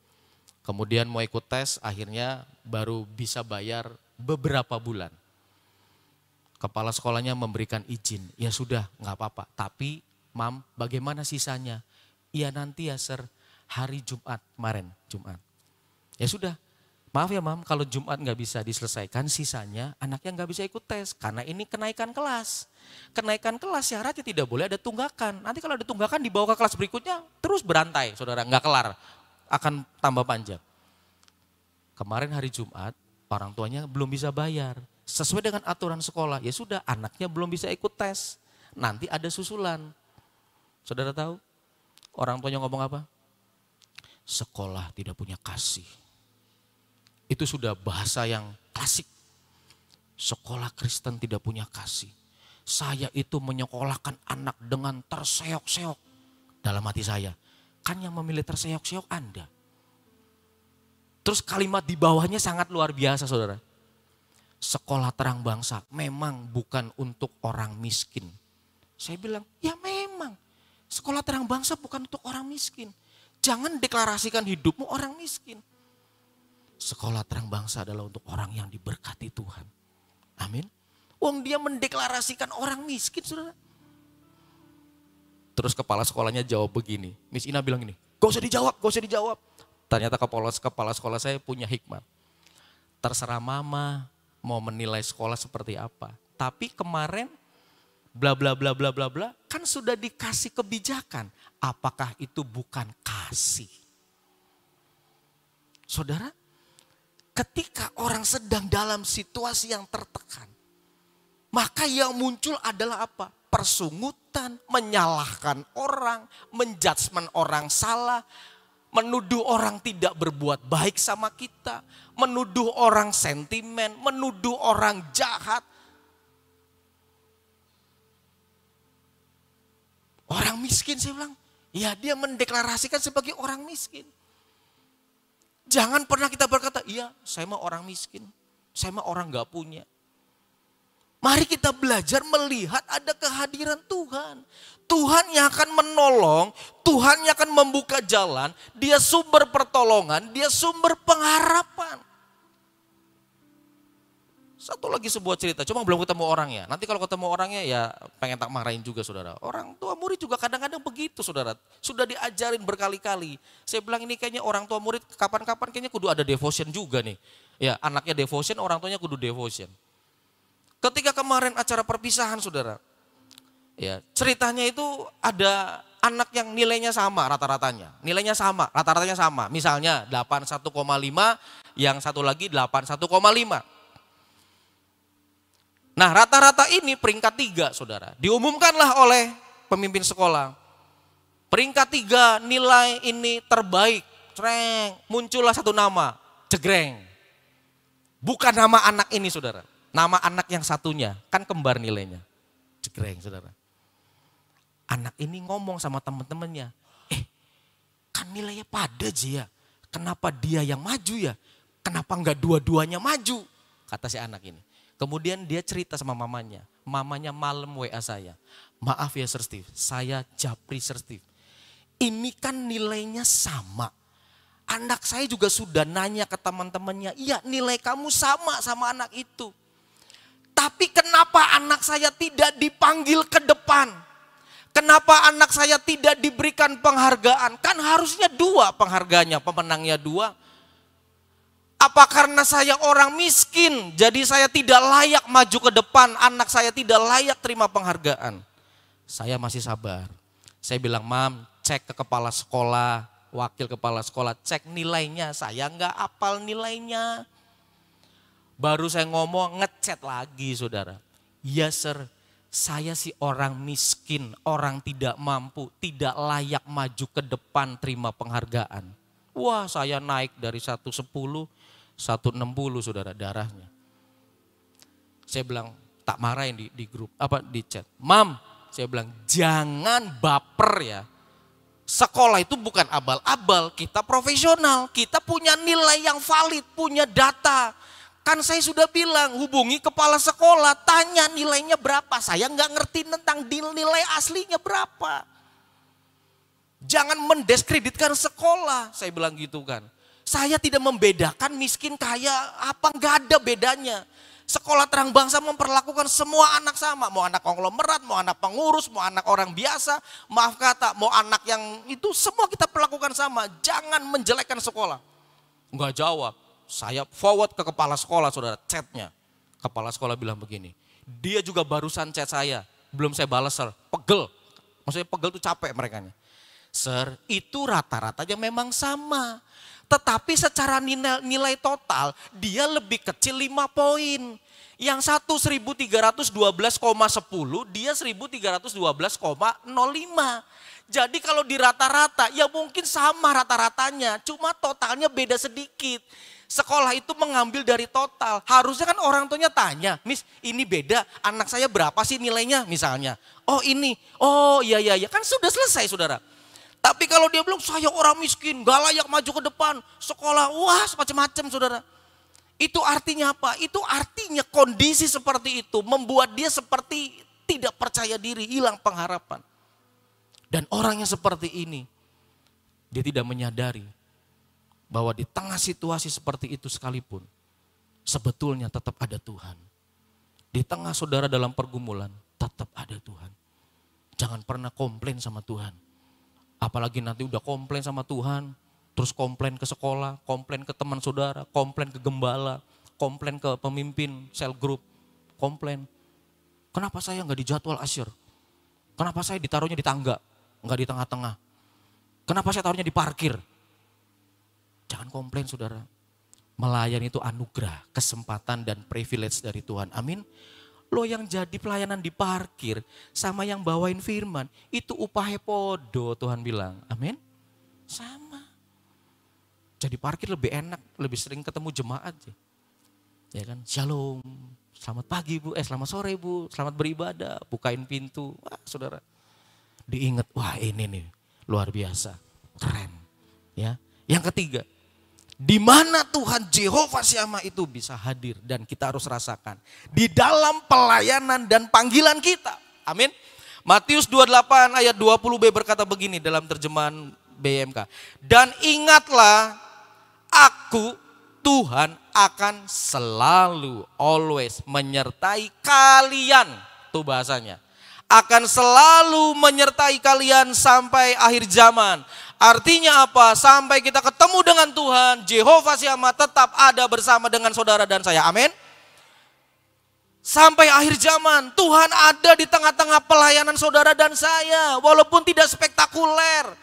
Kemudian mau ikut tes akhirnya baru bisa bayar beberapa bulan. Kepala sekolahnya memberikan izin. Ya sudah nggak apa-apa. Tapi mam bagaimana sisanya? Iya nanti ya sir. Hari Jumat kemarin, Jumat. Ya sudah, maaf ya mam kalau Jumat nggak bisa diselesaikan sisanya anaknya nggak bisa ikut tes. Karena ini kenaikan kelas. Kenaikan kelas syaratnya tidak boleh ada tunggakan. Nanti kalau ada tunggakan dibawa ke kelas berikutnya terus berantai saudara, nggak kelar. Akan tambah panjang. Kemarin hari Jumat orang tuanya belum bisa bayar. Sesuai dengan aturan sekolah, ya sudah anaknya belum bisa ikut tes. Nanti ada susulan. Saudara tahu orang tuanya ngomong apa? Sekolah tidak punya kasih. Itu sudah bahasa yang klasik. Sekolah Kristen tidak punya kasih. Saya itu menyekolahkan anak dengan terseok-seok. Dalam hati saya, kan yang memilih terseok-seok Anda. Terus kalimat di bawahnya sangat luar biasa saudara. Sekolah terang bangsa memang bukan untuk orang miskin. Saya bilang, ya memang. Sekolah terang bangsa bukan untuk orang miskin. Jangan deklarasikan hidupmu orang miskin. Sekolah terang bangsa adalah untuk orang yang diberkati Tuhan. Amin. Wong dia mendeklarasikan orang miskin saudara. Terus kepala sekolahnya jawab begini. Miss Ina bilang gini, gak usah dijawab. Ternyata kepala sekolah saya punya hikmat. Terserah mama mau menilai sekolah seperti apa. Tapi kemarin bla bla bla bla bla bla kan sudah dikasih kebijakan. Apakah itu bukan kasih? Saudara, ketika orang sedang dalam situasi yang tertekan, maka yang muncul adalah apa? Persungutan, menyalahkan orang, menjudgment orang salah, menuduh orang tidak berbuat baik sama kita, menuduh orang sentimen, menuduh orang jahat. Orang miskin saya bilang, ya dia mendeklarasikan sebagai orang miskin. Jangan pernah kita berkata, iya saya mah orang miskin, saya mah orang gak punya. Mari kita belajar melihat ada kehadiran Tuhan. Tuhan yang akan menolong, Tuhan yang akan membuka jalan, dia sumber pertolongan, dia sumber pengharapan. Satu lagi sebuah cerita, cuma belum ketemu orangnya. Nanti kalau ketemu orangnya ya pengen tak marahin juga saudara. Orang tua murid juga kadang-kadang begitu saudara. Sudah diajarin berkali-kali. Saya bilang ini kayaknya orang tua murid kapan-kapan kayaknya kudu ada devotion juga nih. Ya anaknya devotion, orang tuanya kudu devotion. Ketika kemarin acara perpisahan saudara. Ya ceritanya itu ada anak yang nilainya sama rata-ratanya. Nilainya sama, rata-ratanya sama. Misalnya 81,5, yang satu lagi 81,5. Nah rata-rata ini peringkat 3 saudara. Diumumkanlah oleh pemimpin sekolah. Peringkat 3 nilai ini terbaik. Cereng, muncullah satu nama, jegreng. Bukan nama anak ini saudara, nama anak yang satunya, kan kembar nilainya. Jegreng saudara. Anak ini ngomong sama teman-temannya, kan nilainya pada aja ya, kenapa dia yang maju ya? Kenapa enggak dua-duanya maju? Kata si anak ini. Kemudian dia cerita sama mamanya malam WA saya. Maaf ya Sir Steve, saya Japri Sir Steve. Ini kan nilainya sama. Anak saya juga sudah nanya ke teman-temannya, iya nilai kamu sama anak itu. Tapi kenapa anak saya tidak dipanggil ke depan? Kenapa anak saya tidak diberikan penghargaan? Kan harusnya dua penghargaannya, pemenangnya dua. Apa karena saya orang miskin, jadi saya tidak layak maju ke depan, anak saya tidak layak terima penghargaan? Saya masih sabar. Saya bilang, Mam, cek ke kepala sekolah, wakil kepala sekolah, cek nilainya. Saya enggak hafal nilainya. Baru saya ngomong, ngechat lagi saudara. Ya sir, saya sih orang miskin, orang tidak mampu, tidak layak maju ke depan terima penghargaan. Wah, saya naik dari 110, 160 saudara darahnya. Saya bilang, tak marahin di grup, di chat. Mam, saya bilang jangan baper ya. Sekolah itu bukan abal-abal, kita profesional, kita punya nilai yang valid, punya data. Kan saya sudah bilang, hubungi kepala sekolah, tanya nilainya berapa. Saya nggak ngerti tentang nilai aslinya berapa. Jangan mendiskreditkan sekolah, saya bilang gitu kan. Saya tidak membedakan miskin kaya apa, nggak ada bedanya. Sekolah Terang Bangsa memperlakukan semua anak sama. Mau anak konglomerat, mau anak pengurus, mau anak orang biasa. Maaf kata, mau anak yang itu semua kita perlakukan sama. Jangan menjelekkan sekolah. Enggak jawab. Saya forward ke kepala sekolah saudara, chatnya. Kepala sekolah bilang begini. Dia juga barusan chat saya. Belum saya balas sir, pegel. Maksudnya pegel tuh capek merekanya. Sir, itu rata-ratanya memang sama. Tetapi secara nilai total dia lebih kecil 5 poin. Yang satu 1312,10, dia 1312,05. Jadi kalau di rata-rata ya mungkin sama rata-ratanya, cuma totalnya beda sedikit. Sekolah itu mengambil dari total. Harusnya kan orang tuanya tanya, Miss ini beda, anak saya berapa sih nilainya misalnya. Oh ini, oh iya, kan sudah selesai saudara. Tapi kalau dia bilang saya orang miskin, gak layak maju ke depan, sekolah, wah macam-macam saudara. Itu artinya apa? Itu artinya kondisi seperti itu membuat dia seperti tidak percaya diri, hilang pengharapan. Dan orang yang seperti ini, dia tidak menyadari bahwa di tengah situasi seperti itu sekalipun, sebetulnya tetap ada Tuhan. Di tengah saudara dalam pergumulan, tetap ada Tuhan. Jangan pernah komplain sama Tuhan. Apalagi nanti udah komplain sama Tuhan, terus komplain ke sekolah, komplain ke teman saudara, komplain ke gembala, komplain ke pemimpin sel grup, komplain. Kenapa saya nggak di jadwal asyir? Kenapa saya ditaruhnya di tangga, nggak di tengah-tengah? Kenapa saya taruhnya di parkir? Jangan komplain saudara. Melayani itu anugerah, kesempatan dan privilege dari Tuhan. Amin. Lo yang jadi pelayanan di parkir sama yang bawain firman, itu upahnya podo Tuhan bilang. Amin. Sama. Jadi parkir lebih enak, lebih sering ketemu jemaat. Ya kan, shalom, selamat pagi Bu, selamat sore Bu, selamat beribadah, bukain pintu. Wah saudara, diingat, wah ini nih luar biasa, keren. Ya. Yang ketiga, di mana Tuhan Jehovah Syama itu bisa hadir dan kita harus rasakan di dalam pelayanan dan panggilan kita. Amin. Matius 28 ayat 20b berkata begini dalam terjemahan BMK. Dan ingatlah, aku Tuhan akan selalu always menyertai kalian. Tuh bahasanya. Akan selalu menyertai kalian sampai akhir zaman. Artinya apa? Sampai kita ketemu dengan Tuhan, Jehovah Syama tetap ada bersama dengan saudara dan saya. Amin. Sampai akhir zaman, Tuhan ada di tengah-tengah pelayanan saudara dan saya. Walaupun tidak spektakuler,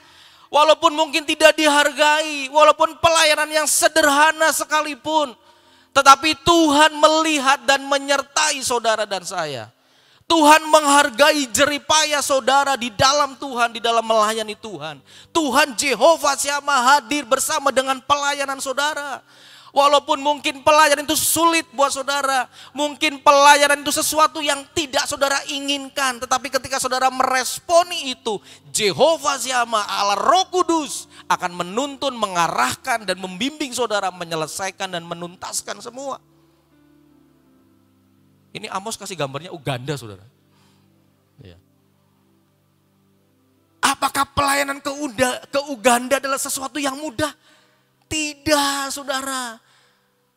walaupun mungkin tidak dihargai, walaupun pelayanan yang sederhana sekalipun. Tetapi Tuhan melihat dan menyertai saudara dan saya. Tuhan menghargai jeripaya saudara di dalam Tuhan, di dalam melayani Tuhan. Tuhan Jehovah Syama hadir bersama dengan pelayanan saudara. Walaupun mungkin pelayanan itu sulit buat saudara, mungkin pelayanan itu sesuatu yang tidak saudara inginkan, tetapi ketika saudara meresponi itu, Jehovah Syama Allah Roh Kudus akan menuntun, mengarahkan dan membimbing saudara menyelesaikan dan menuntaskan semua. Ini Amos kasih gambarnya Uganda, saudara. Ya. Apakah pelayanan ke Uganda adalah sesuatu yang mudah? Tidak, saudara.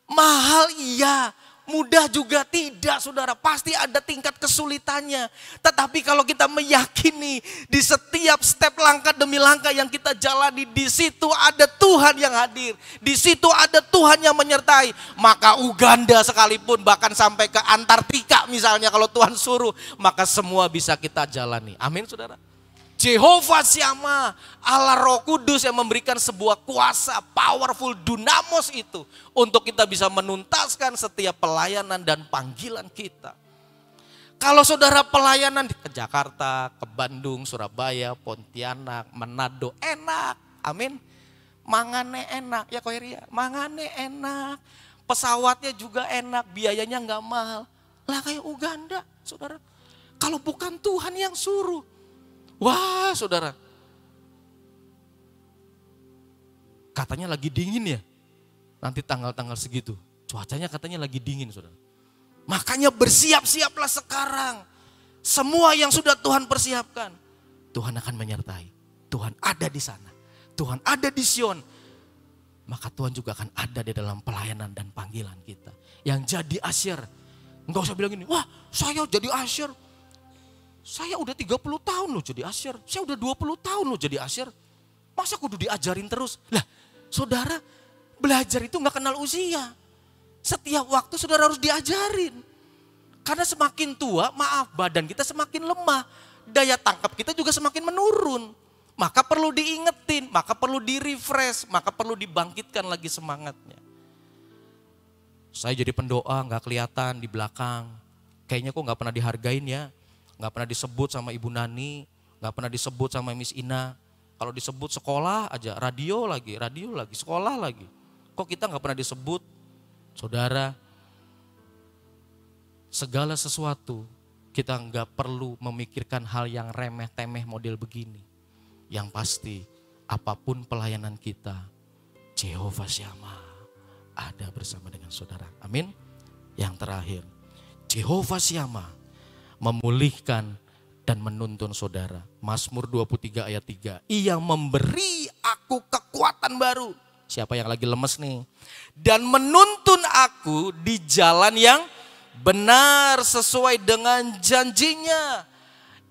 Mahal iya, mudah juga tidak, saudara. Pasti ada tingkat kesulitannya. Tetapi kalau kita meyakini di setiap step langkah demi langkah yang kita jalani, di situ ada Tuhan yang hadir. Di situ ada Tuhan yang menyertai. Maka Uganda sekalipun, bahkan sampai ke Antartika misalnya, kalau Tuhan suruh, maka semua bisa kita jalani. Amin, saudara. Jehovah Syama, Allah Roh Kudus yang memberikan sebuah kuasa, powerful dunamos itu untuk kita bisa menuntaskan setiap pelayanan dan panggilan kita. Kalau saudara pelayanan ke Jakarta, ke Bandung, Surabaya, Pontianak, Manado, enak, amin. Mangane enak, ya Koiria, mangane enak, pesawatnya juga enak, biayanya nggak mahal. Lah kayak Uganda, saudara. Kalau bukan Tuhan yang suruh. Wah, saudara. Katanya lagi dingin ya. Nanti tanggal-tanggal segitu. Cuacanya katanya lagi dingin, saudara. Makanya bersiap-siaplah sekarang. Semua yang sudah Tuhan persiapkan, Tuhan akan menyertai. Tuhan ada di sana. Tuhan ada di Sion. Maka Tuhan juga akan ada di dalam pelayanan dan panggilan kita. Yang jadi asyir. Enggak usah bilang gini, wah saya jadi asyir. Saya udah 30 tahun loh jadi asyir. Saya udah 20 tahun loh jadi asyir. Masa kudu diajarin terus? Lah saudara, belajar itu gak kenal usia. Setiap waktu saudara harus diajarin. Karena semakin tua, maaf, badan kita semakin lemah. Daya tangkap kita juga semakin menurun. Maka perlu diingetin, maka perlu di-refresh, maka perlu dibangkitkan lagi semangatnya. Saya jadi pendoa gak kelihatan di belakang. Kayaknya kok gak pernah dihargain ya. Gak pernah disebut sama Ibu Nani, gak pernah disebut sama Miss Ina. Kalau disebut sekolah aja, radio lagi, sekolah lagi. Kok kita gak pernah disebut? Saudara, segala sesuatu kita gak perlu memikirkan hal yang remeh-temeh model begini. Yang pasti apapun pelayanan kita, Jehovah Syama ada bersama dengan saudara. Amin. Yang terakhir, Jehovah Syama memulihkan dan menuntun saudara. Mazmur 23 ayat 3. Ia memberi aku kekuatan baru. Siapa yang lagi lemes nih? Dan menuntun aku di jalan yang benar sesuai dengan janjinya.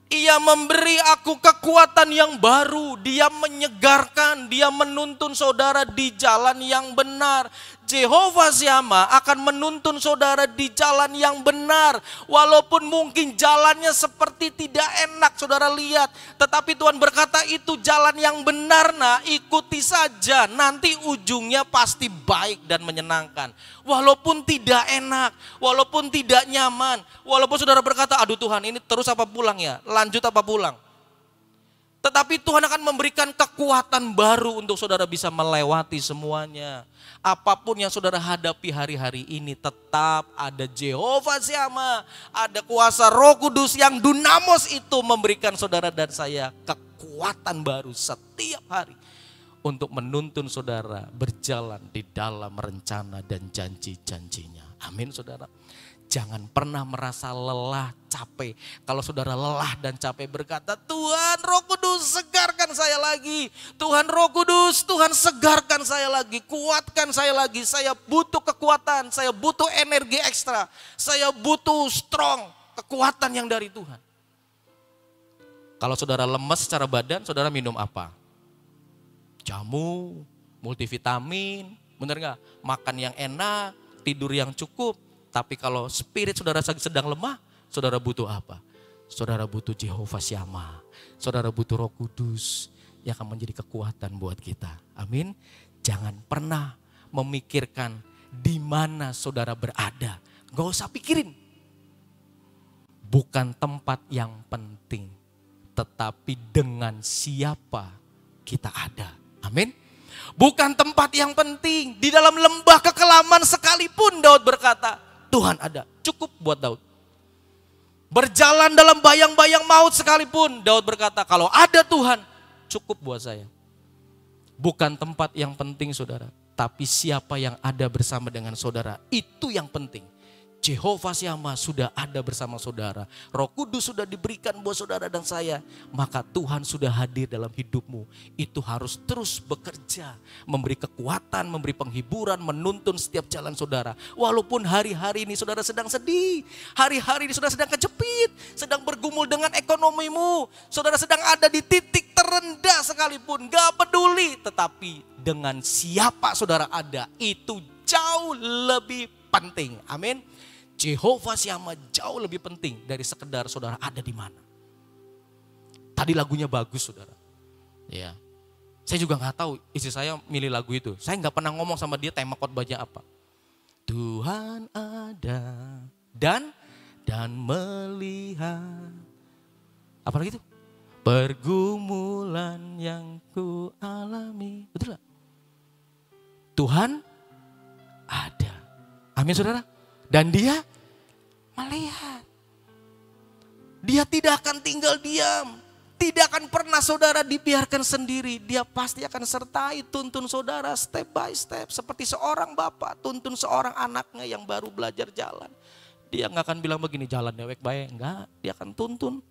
Ia memberi aku kekuatan yang baru. Dia menyegarkan, dia menuntun saudara di jalan yang benar. Jehovah Syama akan menuntun saudara di jalan yang benar. Walaupun mungkin jalannya seperti tidak enak, saudara lihat. Tetapi Tuhan berkata itu jalan yang benar, nah ikuti saja. Nanti ujungnya pasti baik dan menyenangkan. Walaupun tidak enak, walaupun tidak nyaman. Walaupun saudara berkata, aduh Tuhan ini terus apa pulang ya? Lanjut apa pulang? Tetapi Tuhan akan memberikan kekuatan baru untuk saudara bisa melewati semuanya. Apapun yang saudara hadapi hari-hari ini tetap ada Jehovah Syama. Ada kuasa Roh Kudus yang dunamos itu memberikan saudara dan saya kekuatan baru setiap hari. Untuk menuntun saudara berjalan di dalam rencana dan janji-janjinya. Amin saudara. Jangan pernah merasa lelah, capek. Kalau saudara lelah dan capek berkata, Tuhan Roh Kudus segarkan saya lagi. Tuhan Roh Kudus, Tuhan segarkan saya lagi. Kuatkan saya lagi. Saya butuh kekuatan, saya butuh energi ekstra. Saya butuh strong, kekuatan yang dari Tuhan. Kalau saudara lemes secara badan, saudara minum apa? Jamu, multivitamin, benar gak? Makan yang enak, tidur yang cukup. Tapi kalau spirit saudara sedang lemah, saudara butuh apa? Saudara butuh Jehovah Syama. Saudara butuh Roh Kudus yang akan menjadi kekuatan buat kita. Amin. Jangan pernah memikirkan di mana saudara berada. Gak usah pikirin. Bukan tempat yang penting, tetapi dengan siapa kita ada. Amin. Bukan tempat yang penting, di dalam lembah kekelaman sekalipun Daud berkata, Tuhan ada. Cukup buat Daud. Berjalan dalam bayang-bayang maut sekalipun, Daud berkata, kalau ada Tuhan, cukup buat saya. Bukan tempat yang penting saudara, tapi siapa yang ada bersama dengan saudara, itu yang penting. Jehovah Syama sudah ada bersama saudara. Roh Kudus sudah diberikan buat saudara dan saya. Maka Tuhan sudah hadir dalam hidupmu. Itu harus terus bekerja. Memberi kekuatan, memberi penghiburan, menuntun setiap jalan saudara. Walaupun hari-hari ini saudara sedang sedih. Hari-hari ini saudara sedang kejepit. Sedang bergumul dengan ekonomimu. Saudara sedang ada di titik terendah sekalipun. Gak peduli. Tetapi dengan siapa saudara ada, itu jauh lebih penting. Amin. Jehovah Syama jauh lebih penting dari sekedar saudara ada di mana. Tadi lagunya bagus saudara. Ya, saya juga nggak tahu istri saya milih lagu itu. Saya nggak pernah ngomong sama dia tema khotbahnya apa. Tuhan ada dan melihat. Apa lagi itu? Pergumulan yang ku alami. Betul gak? Tuhan ada. Amin saudara. Dan dia melihat. Dia tidak akan tinggal diam. Tidak akan pernah saudara dibiarkan sendiri. Dia pasti akan sertai, tuntun saudara step by step. Seperti seorang bapak tuntun seorang anaknya yang baru belajar jalan. Dia gak akan bilang begini, jalan dewek baik. Enggak, dia akan tuntun.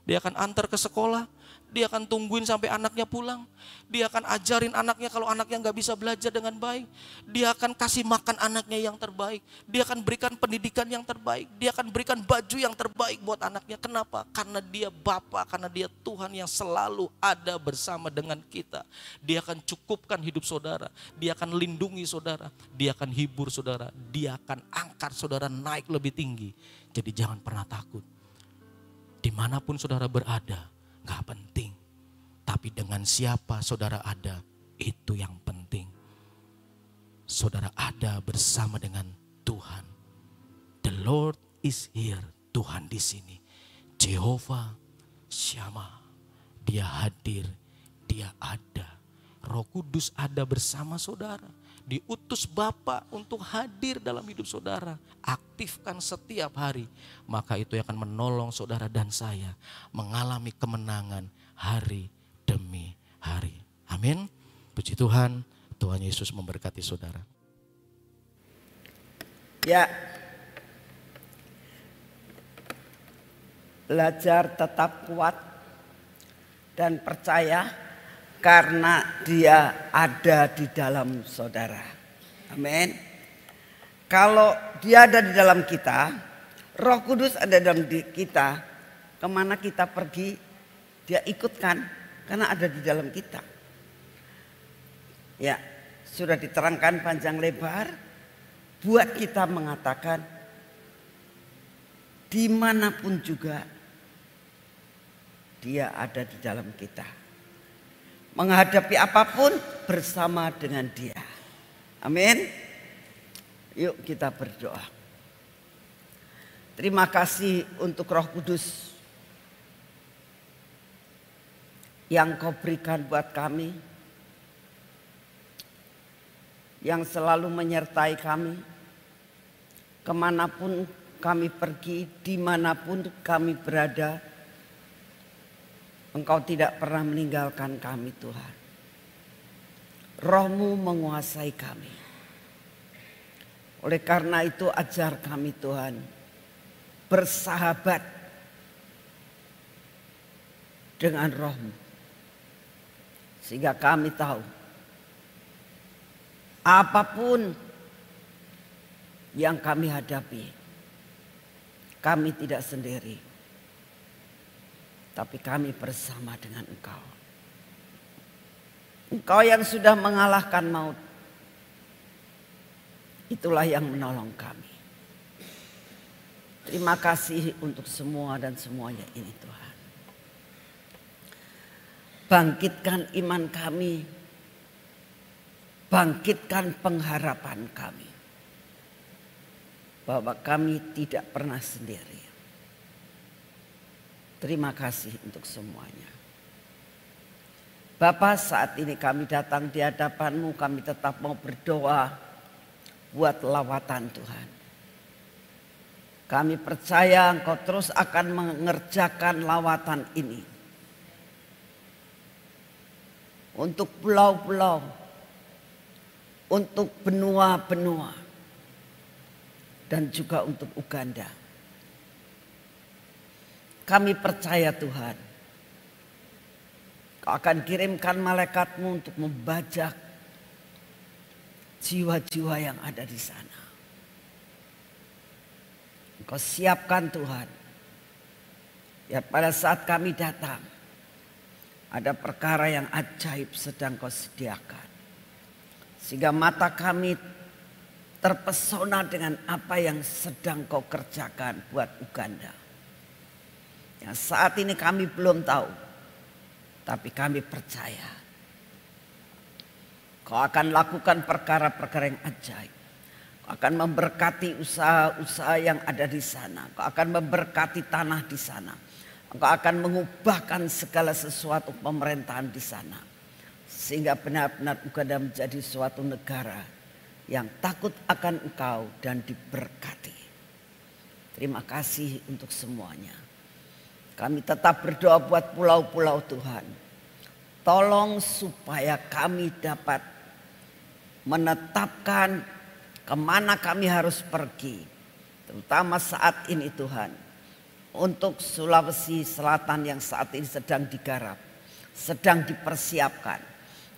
Dia akan antar ke sekolah. Dia akan tungguin sampai anaknya pulang. Dia akan ajarin anaknya kalau anaknya gak bisa belajar dengan baik. Dia akan kasih makan anaknya yang terbaik. Dia akan berikan pendidikan yang terbaik. Dia akan berikan baju yang terbaik buat anaknya. Kenapa? Karena dia Bapa, karena dia Tuhan yang selalu ada bersama dengan kita. Dia akan cukupkan hidup saudara. Dia akan lindungi saudara. Dia akan hibur saudara. Dia akan angkat saudara naik lebih tinggi. Jadi jangan pernah takut. Dimanapun saudara berada, gak penting. Tapi dengan siapa saudara ada, itu yang penting. Saudara ada bersama dengan Tuhan. The Lord is here. Tuhan di sini. Jehovah Syama. Dia hadir, dia ada. Roh Kudus ada bersama saudara. Diutus Bapa untuk hadir dalam hidup saudara. Aktifkan setiap hari. Maka itu yang akan menolong saudara dan saya mengalami kemenangan hari demi hari. Amin. Puji Tuhan. Tuhan Yesus memberkati saudara. Ya. Belajar tetap kuat dan percaya. Karena dia ada di dalam saudara. Amin. Kalau dia ada di dalam kita, Roh Kudus ada dalam kita, kemana kita pergi, dia ikutkan karena ada di dalam kita. Ya, sudah diterangkan panjang lebar, buat kita mengatakan, dimanapun juga dia ada di dalam kita. Menghadapi apapun bersama dengan dia. Amin. Yuk kita berdoa. Terima kasih untuk Roh Kudus yang kau berikan buat kami. Yang selalu menyertai kami. Kemanapun kami pergi, dimanapun kami berada. Engkau tidak pernah meninggalkan kami Tuhan. Roh-Mu menguasai kami. Oleh karena itu ajar kami Tuhan. Bersahabat dengan Roh-Mu. Sehingga kami tahu. Apapun yang kami hadapi. Kami tidak sendiri. Tapi kami bersama dengan Engkau. Engkau yang sudah mengalahkan maut. Itulah yang menolong kami. Terima kasih untuk semua dan semuanya ini Tuhan. Bangkitkan iman kami. Bangkitkan pengharapan kami. Bahwa kami tidak pernah sendiri. Terima kasih untuk semuanya. Bapa, saat ini kami datang di hadapan-Mu, kami tetap mau berdoa buat lawatan Tuhan. Kami percaya Engkau terus akan mengerjakan lawatan ini. Untuk pulau-pulau, untuk benua-benua, dan juga untuk Uganda. Kami percaya Tuhan, Kau akan kirimkan malaikat-Mu untuk membajak jiwa-jiwa yang ada di sana. Engkau siapkan Tuhan, ya pada saat kami datang, ada perkara yang ajaib sedang Kau sediakan. Sehingga mata kami terpesona dengan apa yang sedang Kau kerjakan buat Uganda. Yang saat ini kami belum tahu, tapi kami percaya Kau akan lakukan perkara-perkara yang ajaib. Kau akan memberkati usaha-usaha yang ada di sana. Kau akan memberkati tanah di sana. Engkau akan mengubahkan segala sesuatu pemerintahan di sana. Sehingga benar-benar Uganda menjadi suatu negara yang takut akan Engkau dan diberkati. Terima kasih untuk semuanya. Kami tetap berdoa buat pulau-pulau Tuhan. Tolong supaya kami dapat menetapkan kemana kami harus pergi. Terutama saat ini Tuhan. Untuk Sulawesi Selatan yang saat ini sedang digarap. Sedang dipersiapkan.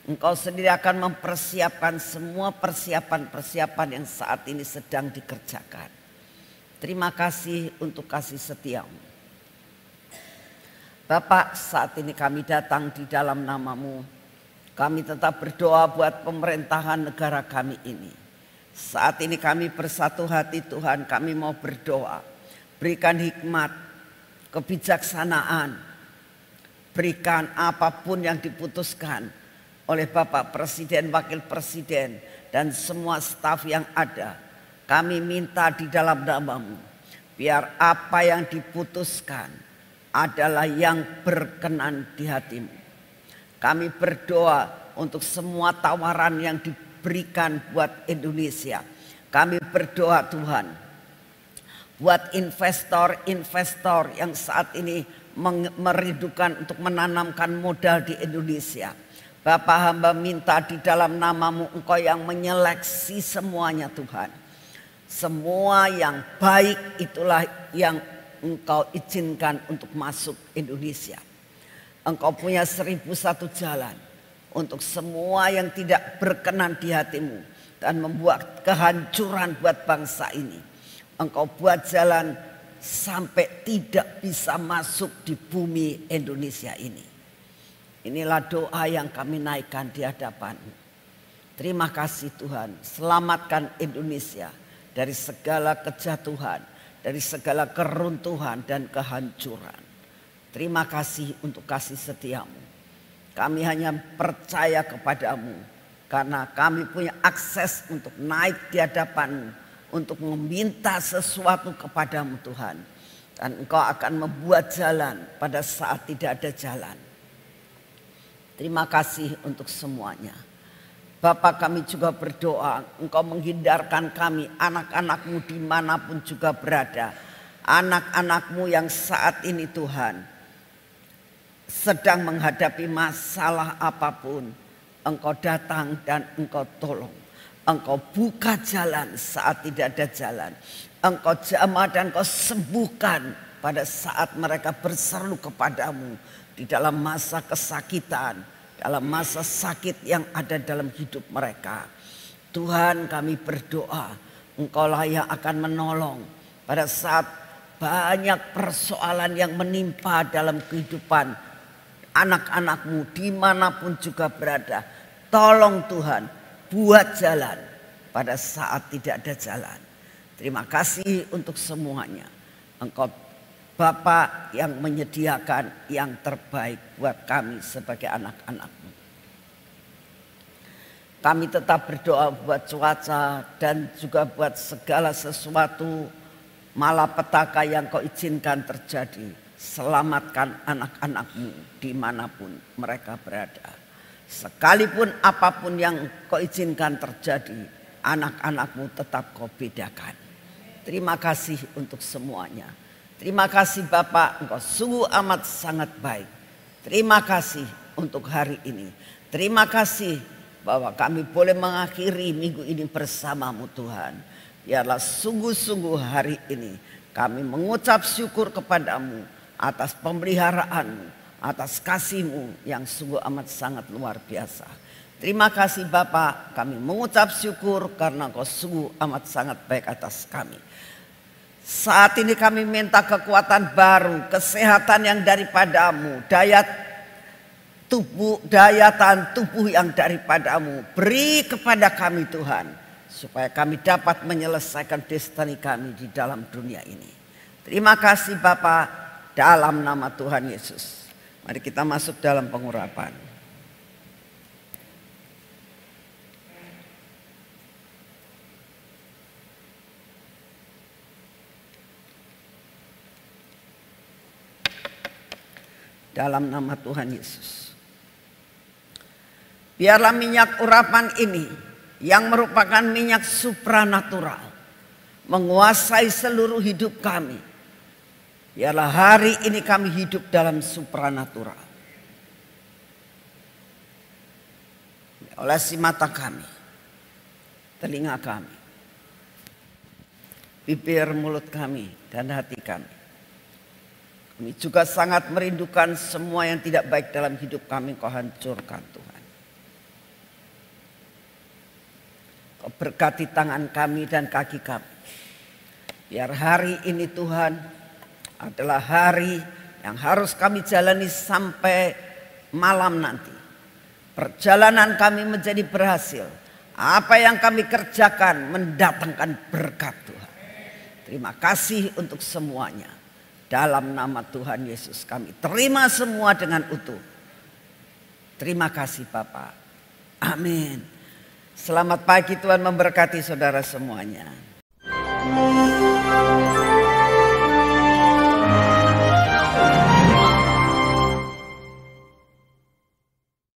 Engkau sendiri akan mempersiapkan semua persiapan-persiapan yang saat ini sedang dikerjakan. Terima kasih untuk kasih setia-Mu. Bapak, saat ini kami datang di dalam nama-Mu. Kami tetap berdoa buat pemerintahan negara kami ini. Saat ini kami bersatu hati Tuhan, kami mau berdoa. Berikan hikmat, kebijaksanaan. Berikan apapun yang diputuskan oleh Bapak Presiden, Wakil Presiden, dan semua staf yang ada. Kami minta di dalam nama-Mu. Biar apa yang diputuskan adalah yang berkenan di hati-Mu. Kami berdoa untuk semua tawaran yang diberikan buat Indonesia. Kami berdoa Tuhan buat investor-investor yang saat ini merindukan untuk menanamkan modal di Indonesia. Bapak hamba minta di dalam nama-Mu, Engkau yang menyeleksi semuanya Tuhan. Semua yang baik itulah yang Engkau izinkan untuk masuk Indonesia. Engkau punya 1001 jalan untuk semua yang tidak berkenan di hati-Mu dan membuat kehancuran buat bangsa ini. Engkau buat jalan sampai tidak bisa masuk di bumi Indonesia ini. Inilah doa yang kami naikkan di hadapan-Mu. Terima kasih Tuhan, selamatkan Indonesia dari segala kejatuhan, dari segala keruntuhan dan kehancuran. Terima kasih untuk kasih setia-Mu. Kami hanya percaya kepada-Mu karena kami punya akses untuk naik di hadapan-Mu, untuk meminta sesuatu kepada-Mu Tuhan. Dan Engkau akan membuat jalan pada saat tidak ada jalan. Terima kasih untuk semuanya. Bapak, kami juga berdoa Engkau menghindarkan kami, anak-anak-Mu dimanapun juga berada. Anak-anak-Mu yang saat ini Tuhan sedang menghadapi masalah apapun. Engkau datang dan Engkau tolong. Engkau buka jalan saat tidak ada jalan. Engkau jamah dan Engkau sembuhkan pada saat mereka berseru kepada-Mu di dalam masa kesakitan, dalam masa sakit yang ada dalam hidup mereka. Tuhan, kami berdoa Engkaulah yang akan menolong pada saat banyak persoalan yang menimpa dalam kehidupan anak-anak-Mu dimanapun juga berada. Tolong Tuhan, buat jalan pada saat tidak ada jalan. Terima kasih untuk semuanya. Engkau Bapa yang menyediakan yang terbaik buat kami sebagai anak-anak-Mu. Kami tetap berdoa buat cuaca dan juga buat segala sesuatu malapetaka yang Kau izinkan terjadi. Selamatkan anak-anak-Mu dimanapun mereka berada. Sekalipun apapun yang Kau izinkan terjadi, anak-anak-Mu tetap Kau bedakan. Terima kasih untuk semuanya. Terima kasih Bapak, Engkau sungguh amat sangat baik. Terima kasih untuk hari ini. Terima kasih bahwa kami boleh mengakhiri minggu ini bersama-Mu Tuhan. Biarlah sungguh-sungguh hari ini kami mengucap syukur kepada-Mu atas pemeliharaan-Mu, atas kasih-Mu yang sungguh amat sangat luar biasa. Terima kasih Bapak, kami mengucap syukur karena Kau sungguh amat sangat baik atas kami. Saat ini kami minta kekuatan baru, kesehatan yang daripada-Mu, daya tahan tubuh yang daripada-Mu. Beri kepada kami Tuhan, supaya kami dapat menyelesaikan destiny kami di dalam dunia ini. Terima kasih Bapak, dalam nama Tuhan Yesus. Mari kita masuk dalam pengurapan. Dalam nama Tuhan Yesus. Biarlah minyak urapan ini yang merupakan minyak supranatural menguasai seluruh hidup kami. Biarlah hari ini kami hidup dalam supranatural. Olesi mata kami, telinga kami, bibir mulut kami dan hati kami. Kami juga sangat merindukan semua yang tidak baik dalam hidup kami Kau hancurkan Tuhan. Kau berkati tangan kami dan kaki kami. Biar hari ini Tuhan adalah hari yang harus kami jalani sampai malam nanti. Perjalanan kami menjadi berhasil. Apa yang kami kerjakan mendatangkan berkat Tuhan. Terima kasih untuk semuanya. Dalam nama Tuhan Yesus kami terima semua dengan utuh. Terima kasih Bapak. Amin. Selamat pagi, Tuhan memberkati saudara semuanya.